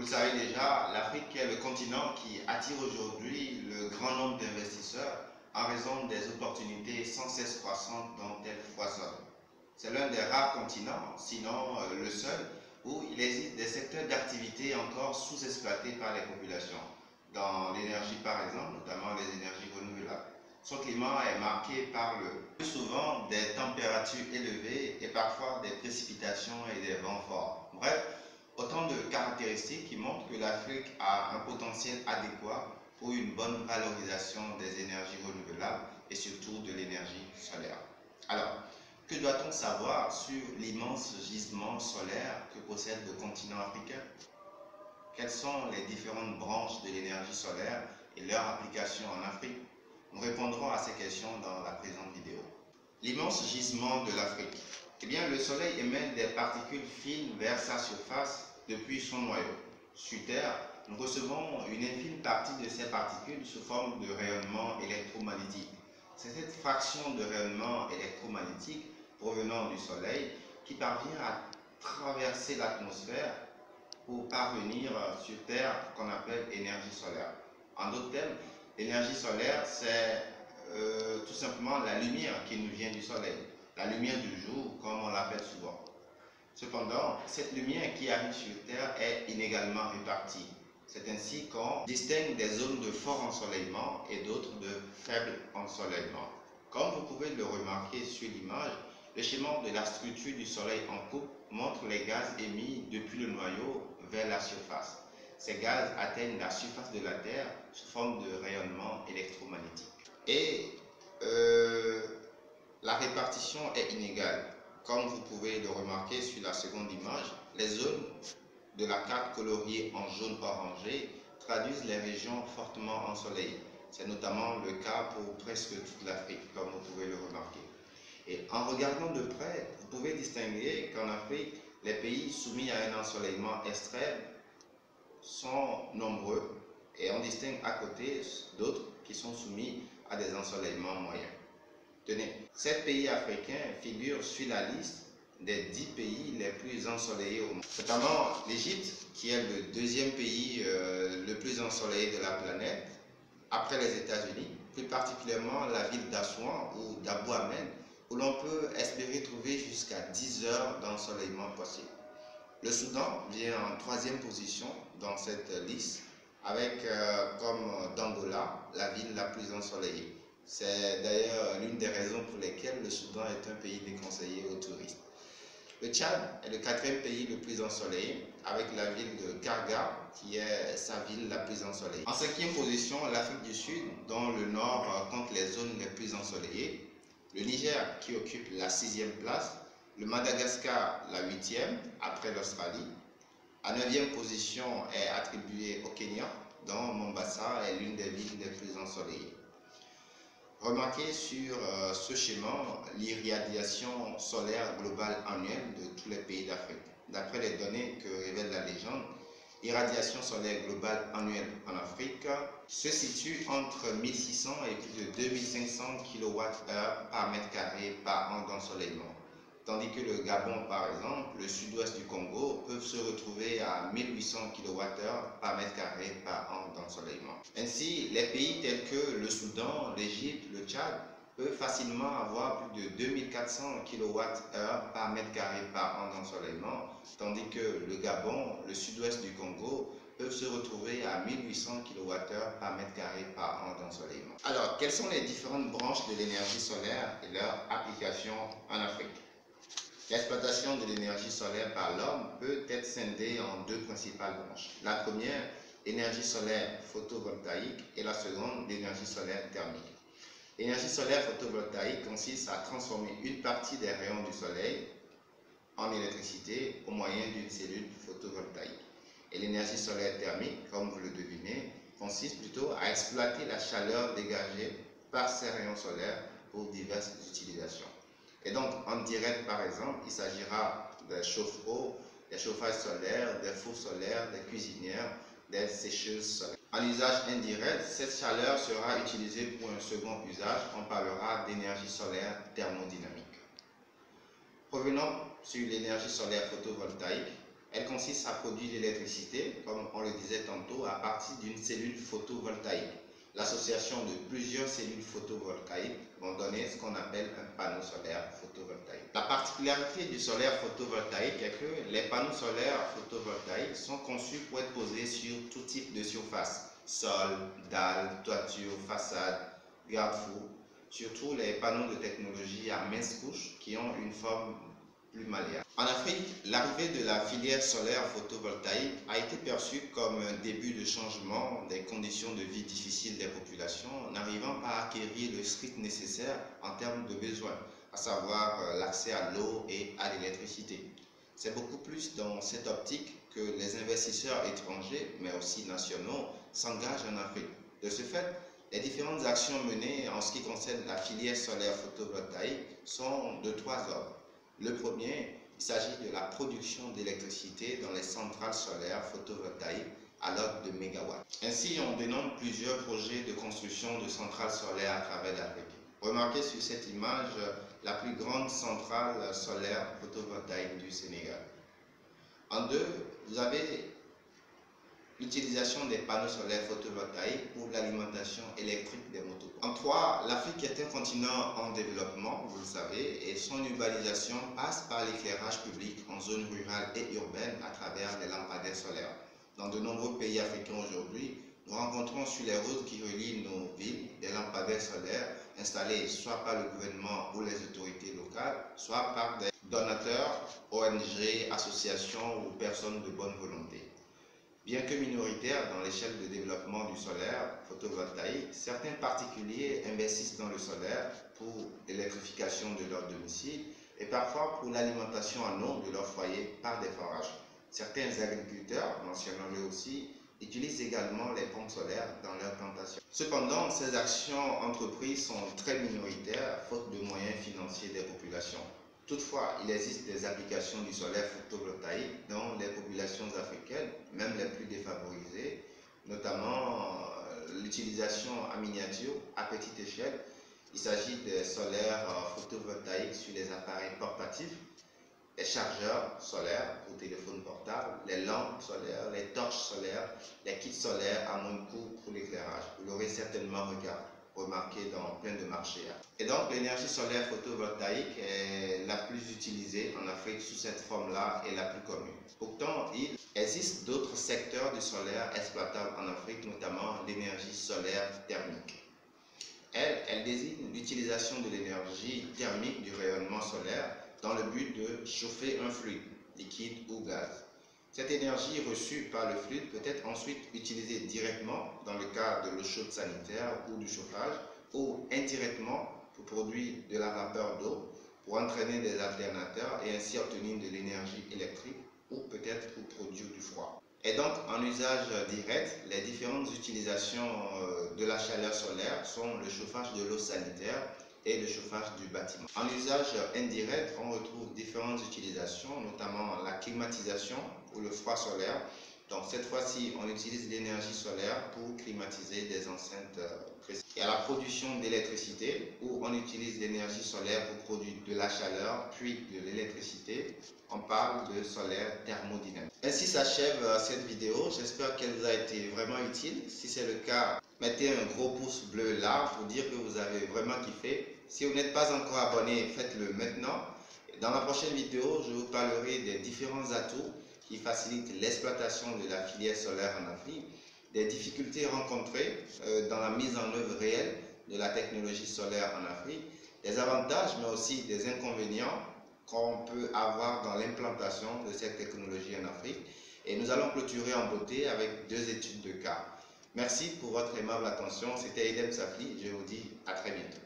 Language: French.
le savez déjà, l'Afrique est le continent qui attire aujourd'hui le grand nombre d'investisseurs en raison des opportunités sans cesse croissantes dont elle foisonne. C'est l'un des rares continents, sinon le seul, où il existe des secteurs d'activité encore sous-exploités par les populations. Dans l'énergie par exemple, notamment les énergies renouvelables. Son climat est marqué par le plus souvent des températures élevées et parfois des précipitations et des vents forts. Bref, autant de caractéristiques qui montrent que l'Afrique a un potentiel adéquat pour une bonne valorisation des énergies renouvelables et surtout de l'énergie solaire. Alors, que doit-on savoir sur l'immense gisement solaire que possède le continent africain? Quelles sont les différentes branches de l'énergie solaire et leur application en Afrique? Nous répondrons à ces questions dans la présente vidéo. L'immense gisement de l'Afrique. Eh bien, le Soleil émet des particules fines vers sa surface depuis son noyau. Sur Terre, nous recevons une infime partie de ces particules sous forme de rayonnement électromagnétique. C'est cette fraction de rayonnement électromagnétique provenant du Soleil qui parvient à traverser l'atmosphère pour parvenir sur Terre qu'on appelle énergie solaire. En d'autres termes, l'énergie solaire, c'est tout simplement la lumière qui nous vient du Soleil, la lumière du jour, comme on l'appelle souvent. Cependant, cette lumière qui arrive sur Terre est inégalement répartie. C'est ainsi qu'on distingue des zones de fort ensoleillement et d'autres de faible ensoleillement. Comme vous pouvez le remarquer sur l'image, le schéma de la structure du Soleil en coupe montre les gaz émis depuis le noyau vers la surface. Ces gaz atteignent la surface de la Terre sous forme de rayonnement électromagnétique. Et la répartition est inégale. Comme vous pouvez le remarquer sur la seconde image, les zones de la carte coloriée en jaune orangé traduisent les régions fortement ensoleillées. C'est notamment le cas pour presque toute l'Afrique, comme vous pouvez le remarquer. Et en regardant de près, vous pouvez distinguer qu'en Afrique, les pays soumis à un ensoleillement extrême sont nombreux et on distingue à côté d'autres qui sont soumis à des ensoleillements moyens. Tenez, 7 pays africains figurent sur la liste des 10 pays les plus ensoleillés au monde. Notamment l'Égypte, qui est le deuxième pays le plus ensoleillé de la planète, après les États-Unis, plus particulièrement la ville d'Assouan ou d'Abou Hamed, où l'on peut espérer trouver jusqu'à 10 heures d'ensoleillement possible. Le Soudan vient en troisième position dans cette liste, avec comme d'Angola la ville la plus ensoleillée. C'est d'ailleurs l'une des raisons pour lesquelles le Soudan est un pays déconseillé aux touristes. Le Tchad est le quatrième pays le plus ensoleillé, avec la ville de Karga, qui est sa ville la plus ensoleillée. En cinquième position, l'Afrique du Sud, dont le nord compte les zones les plus ensoleillées. Le Niger, qui occupe la 6e place. Le Madagascar, la 8e, après l'Australie. La 9e position est attribuée au Kenya, dont Mombasa est l'une des villes les plus ensoleillées. Remarquez sur ce schéma l'irradiation solaire globale annuelle de tous les pays d'Afrique. D'après les données que révèle la légende, l'irradiation solaire globale annuelle en Afrique se situe entre 1600 et plus de 2500 kWh par mètre carré par an d'ensoleillement. Tandis que le Gabon, par exemple, le sud-ouest du Congo, peuvent se retrouver à 1800 kWh par mètre carré par an d'ensoleillement. Ainsi, les pays tels que le Soudan, l'Égypte, le Tchad peuvent facilement avoir plus de 2400 kWh par mètre carré par an d'ensoleillement, tandis que le Gabon, le sud-ouest du Congo, peuvent se retrouver à 1800 kWh par mètre carré par an d'ensoleillement. Alors, quelles sont les différentes branches de l'énergie solaire et leur application en Afrique? L'exploitation de l'énergie solaire par l'homme peut être scindée en deux principales branches. La première, l'énergie solaire photovoltaïque, et la seconde, l'énergie solaire thermique. L'énergie solaire photovoltaïque consiste à transformer une partie des rayons du soleil en électricité au moyen d'une cellule photovoltaïque. Et l'énergie solaire thermique, comme vous le devinez, consiste plutôt à exploiter la chaleur dégagée par ces rayons solaires pour diverses utilisations. Et donc, en direct, par exemple, il s'agira des chauffe-eau, des chauffages solaires, des fours solaires, des cuisinières, des sécheuses solaires. En usage indirect, cette chaleur sera utilisée pour un second usage. On parlera d'énergie solaire thermodynamique. Revenons sur l'énergie solaire photovoltaïque. Elle consiste à produire l'électricité, comme on le disait tantôt, à partir d'une cellule photovoltaïque. L'association de plusieurs cellules photovoltaïques vont donner ce qu'on appelle un panneau solaire photovoltaïque. La particularité du solaire photovoltaïque est que les panneaux solaires photovoltaïques sont conçus pour être posés sur tout type de surface, sol, dalle, toiture, façade, garde-fou, surtout les panneaux de technologie à mince couche qui ont une forme plus malléable. En Afrique, l'arrivée de la filière solaire photovoltaïque a été perçue comme un début de changement des conditions de vie difficiles des populations, n'arrivant pas à acquérir le strict nécessaire en termes de besoins, à savoir l'accès à l'eau et à l'électricité. C'est beaucoup plus dans cette optique que les investisseurs étrangers, mais aussi nationaux, s'engagent en Afrique. De ce fait, les différentes actions menées en ce qui concerne la filière solaire photovoltaïque sont de trois ordres. Le premier, il s'agit de la production d'électricité dans les centrales solaires photovoltaïques à l'ordre de mégawatts. Ainsi, on dénombre plusieurs projets de construction de centrales solaires à travers l'Afrique. Remarquez sur cette image la plus grande centrale solaire photovoltaïque du Sénégal. En deux, vous avez l'utilisation des panneaux solaires photovoltaïques pour l'alimentation électrique des motos. En trois, l'Afrique est un continent en développement, vous le savez, et son urbanisation passe par l'éclairage public en zone rurale et urbaine à travers les lampadaires solaires. Dans de nombreux pays africains aujourd'hui, nous rencontrons sur les routes qui relient nos villes des lampadaires solaires installés soit par le gouvernement ou les autorités locales, soit par des donateurs, ONG, associations ou personnes de bonne volonté. Bien que minoritaires dans l'échelle de développement du solaire photovoltaïque, certains particuliers investissent dans le solaire pour l'électrification de leur domicile et parfois pour l'alimentation en eau de leur foyer par des forages. Certains agriculteurs, mentionnons-le aussi, utilisent également les pompes solaires dans leurs plantations. Cependant, ces actions entreprises sont très minoritaires faute de moyens financiers des populations. Toutefois, il existe des applications du solaire photovoltaïque dans les populations africaines, même les plus défavorisées, notamment l'utilisation en miniature à petite échelle. Il s'agit des solaires photovoltaïques sur les appareils portatifs, les chargeurs solaires pour téléphones portables, les lampes solaires, les torches solaires, les kits solaires à moins de coût pour l'éclairage. Vous l'aurez certainement remarqué dans plein de marchés. Et donc l'énergie solaire photovoltaïque est la plus utilisée en Afrique sous cette forme-là et la plus commune. Pourtant, il existe d'autres secteurs du solaire exploitables en Afrique, notamment l'énergie solaire thermique. Elle désigne l'utilisation de l'énergie thermique du rayonnement solaire dans le but de chauffer un fluide, liquide ou gaz. Cette énergie reçue par le fluide peut être ensuite utilisée directement dans le cadre de l'eau chaude sanitaire ou du chauffage, ou indirectement pour produire de la vapeur d'eau, pour entraîner des alternateurs et ainsi obtenir de l'énergie électrique ou peut-être pour produire du froid. Et donc, en usage direct, les différentes utilisations de la chaleur solaire sont le chauffage de l'eau sanitaire et le chauffage du bâtiment. En usage indirect, on retrouve différentes utilisations, notamment la climatisation ou le froid solaire. Donc cette fois-ci, on utilise l'énergie solaire pour climatiser des enceintes précises. Et à la production d'électricité, où on utilise l'énergie solaire pour produire de la chaleur, puis de l'électricité, on parle de solaire thermodynamique. Ainsi s'achève cette vidéo. J'espère qu'elle vous a été vraiment utile. Si c'est le cas, mettez un gros pouce bleu là pour dire que vous avez vraiment kiffé. Si vous n'êtes pas encore abonné, faites-le maintenant. Dans la prochaine vidéo, je vous parlerai des différents atouts qui facilitent l'exploitation de la filière solaire en Afrique, des difficultés rencontrées dans la mise en œuvre réelle de la technologie solaire en Afrique, des avantages mais aussi des inconvénients qu'on peut avoir dans l'implantation de cette technologie en Afrique. Et nous allons clôturer en beauté avec 2 études de cas. Merci pour votre aimable attention. C'était Idem Safli. Je vous dis à très bientôt.